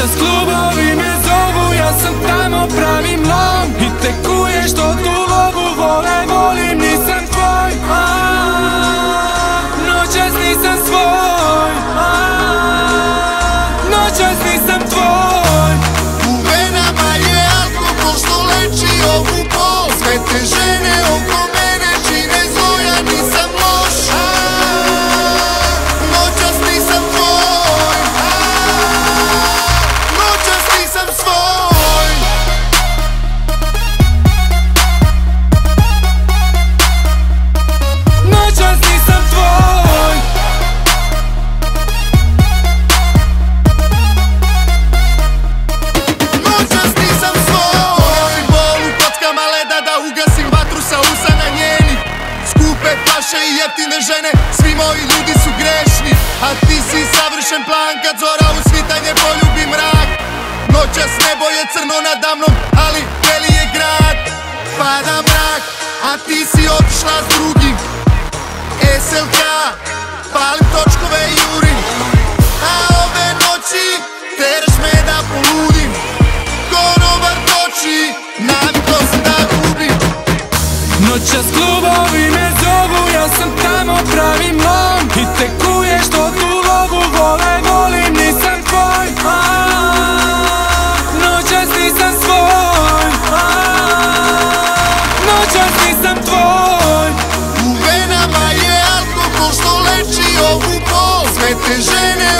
Noćas klubovi me zovu, ja sam tamo pravim lom i tekuješ to tu lovu, volim, nisam tvoj. Noćas nisam svoj, noćas nisam tvoj. U venama je alkohol što leči ovu bol. Sve te žene oko mene čine zlo, ja nisam loš. Noćas nisam tvoj, noćas nisam svoj. Noćas nisam tvoj. Noćas nisam svoj. Ugasim bol u kockama leda da ugasim vatru sa usana njenih. Skupe flaše i jeftine žene, svi moji ljudi su grešni. A ti si savršen plan kad zora u svitanje poljubi mrak. Noćas nebo je crno nadamnom, ali beli je grad. Pada mrak, a ti si otišla s drugim. SLK, palim točkove i jurim. A ove noći teraš me da poludim. Konobar toči, navikao sam da gubim. Noćas klubovi me zovu, ja sam tamo pravim lom i tekuješ to tu lovu, volim, nisam tvoj. Noćas nisam svoj, noćas nisam tvoj. U venama je alkohol što leči ovu bol. Sve te žene